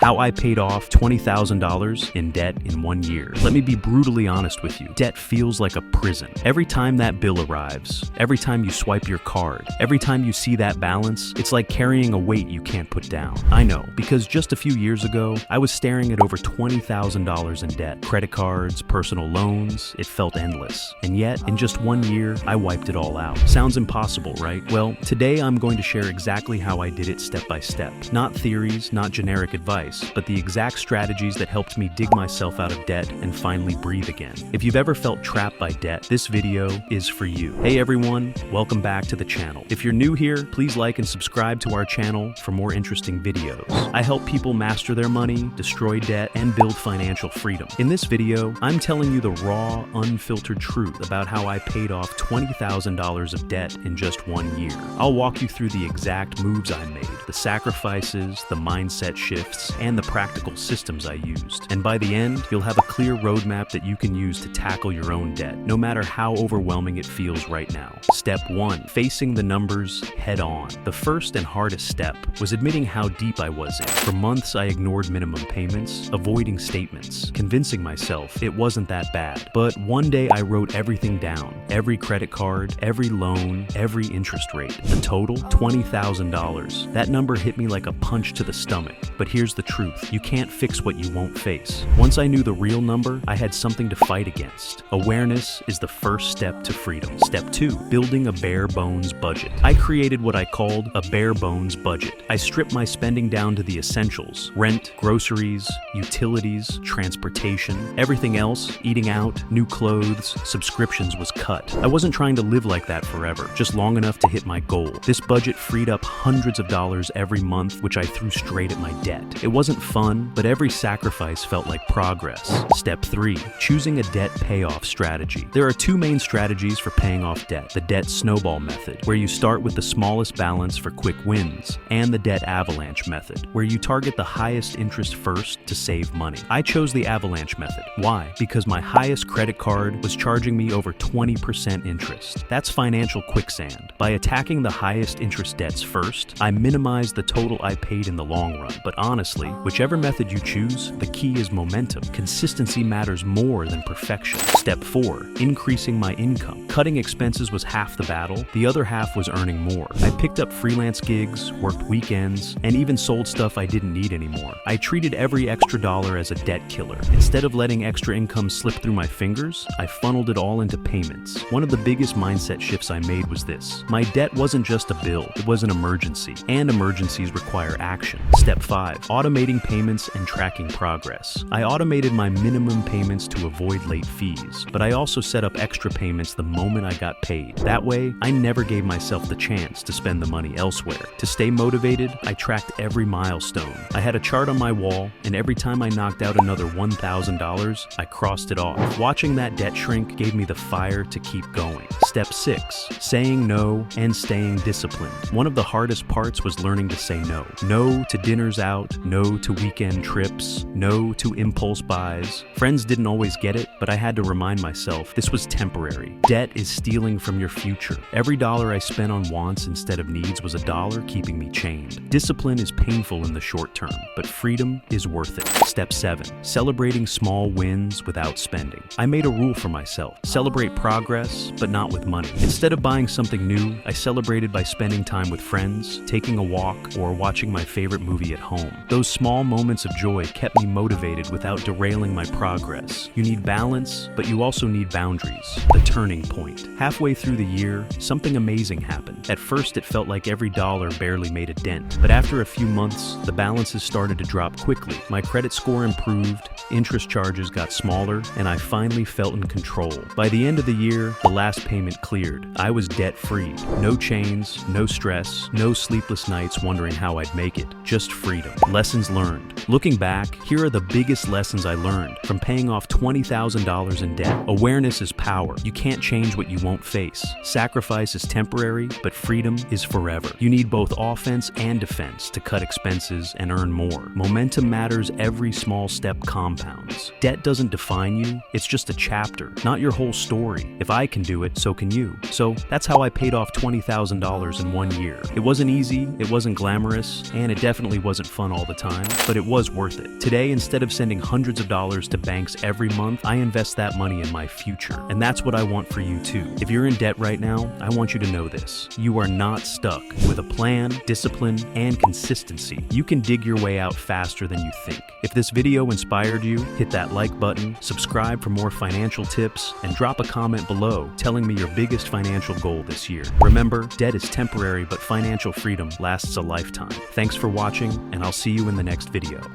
How I paid off $20,000 in debt in 1 year. Let me be brutally honest with you. Debt feels like a prison. Every time that bill arrives, every time you swipe your card, every time you see that balance, it's like carrying a weight you can't put down. I know, because just a few years ago, I was staring at over $20,000 in debt. Credit cards, personal loans, it felt endless. And yet, in just 1 year, I wiped it all out. Sounds impossible, right? Well, today I'm going to share exactly how I did it step by step. Not theories, not generic advice, but the exact strategies that helped me dig myself out of debt and finally breathe again. If you've ever felt trapped by debt, this video is for you. Hey everyone, welcome back to the channel. If you're new here, please like and subscribe to our channel for more interesting videos. I help people master their money, destroy debt, and build financial freedom. In this video, I'm telling you the raw, unfiltered truth about how I paid off $20,000 of debt in just 1 year. I'll walk you through the exact moves I made, the sacrifices, the mindset shifts, and the practical systems I used. And by the end, you'll have a clear roadmap that you can use to tackle your own debt, no matter how overwhelming it feels right now. Step 1. Facing the numbers head on. The first and hardest step was admitting how deep I was in. For months, I ignored minimum payments, avoiding statements, convincing myself it wasn't that bad. But one day I wrote everything down. Every credit card, every loan, every interest rate. The total, $20,000. That number hit me like a punch to the stomach. But here's the truth. You can't fix what you won't face. Once I knew the real number, I had something to fight against. Awareness is the first step to freedom. Step 2. Building a bare bones budget. I created what I called a bare bones budget. I stripped my spending down to the essentials. Rent, groceries, utilities, transportation. Everything else, eating out, new clothes, subscriptions was cut. I wasn't trying to live like that forever, just long enough to hit my goal. This budget freed up hundreds of dollars every month, which I threw straight at my debt. It wasn't fun, but every sacrifice felt like progress. Step 3. Choosing a debt payoff strategy. There are two main strategies for paying off debt. The debt snowball method, where you start with the smallest balance for quick wins, and the debt avalanche method, where you target the highest interest first to save money. I chose the avalanche method. Why? Because my highest credit card was charging me over 20% interest. That's financial quicksand. By attacking the highest interest debts first, I minimized the total I paid in the long run. But honestly, whichever method you choose, the key is momentum. Consistency matters more than perfection. Step 4. Increasing my income. Cutting expenses was half the battle. The other half was earning more. I picked up freelance gigs, worked weekends, and even sold stuff I didn't need anymore. I treated every extra dollar as a debt killer. Instead of letting extra income slip through my fingers, I funneled it all into payments. One of the biggest mindset shifts I made was this. My debt wasn't just a bill, it was an emergency, and emergencies require action. Step 5. Automating payments and tracking progress. I automated my minimum payments to avoid late fees, but I also set up extra payments the moment I got paid. That way, I never gave myself the chance to spend the money elsewhere. To stay motivated, I tracked every milestone. I had a chart on my wall, and every time I knocked out another $1,000, I crossed it off. Watching that debt shrink gave me the fire to keep going. Step 6. Saying no and staying disciplined. One of the hardest parts was learning to say no. No to dinners out, no to weekend trips, no to impulse buys. Friends didn't always get it, but I had to remind myself this was temporary. Debt is stealing from your future. Every dollar I spent on wants instead of needs was a dollar keeping me chained. Discipline is painful in the short term, but freedom is worth it. Step 7. Celebrating small wins without spending. I made a rule for myself. Celebrate progress, but not with money. Instead of buying something new, I celebrated by spending time with friends, taking a walk, or watching my favorite movie at home. Those small moments of joy kept me motivated without derailing my progress. You need balance, but you also need boundaries. The turning point. Halfway through the year, something amazing happened. At first, it felt like every dollar barely made a dent, but after a few months, the balances started to drop quickly. My credit score improved, interest charges got smaller, and I finally felt in control. By the end of the year, the last payment cleared. I was debt-free. No chains, no stress, no sleepless nights wondering how I'd make it. Just freedom. Lessons learned. Looking back, here are the biggest lessons I learned from paying off $20,000 in debt. Awareness is power. You can't change what you won't face. Sacrifice is temporary, but freedom is forever. You need both offense and defense to cut expenses and earn more. Momentum matters. Every small step compounds. Debt doesn't define you. It's just a chapter, not your whole story. If I can do it, so can you. So that's how I paid off $20,000 in 1 year. It wasn't easy, it wasn't glamorous, and it definitely wasn't fun all the time. time, but it was worth it. Today, instead of sending hundreds of dollars to banks every month, I invest that money in my future. And that's what I want for you too. If you're in debt right now, I want you to know this. You are not stuck. With a plan, discipline, and consistency, you can dig your way out faster than you think. If this video inspired you, hit that like button, subscribe for more financial tips, and drop a comment below telling me your biggest financial goal this year. Remember, debt is temporary, but financial freedom lasts a lifetime. Thanks for watching, and I'll see you in the next video.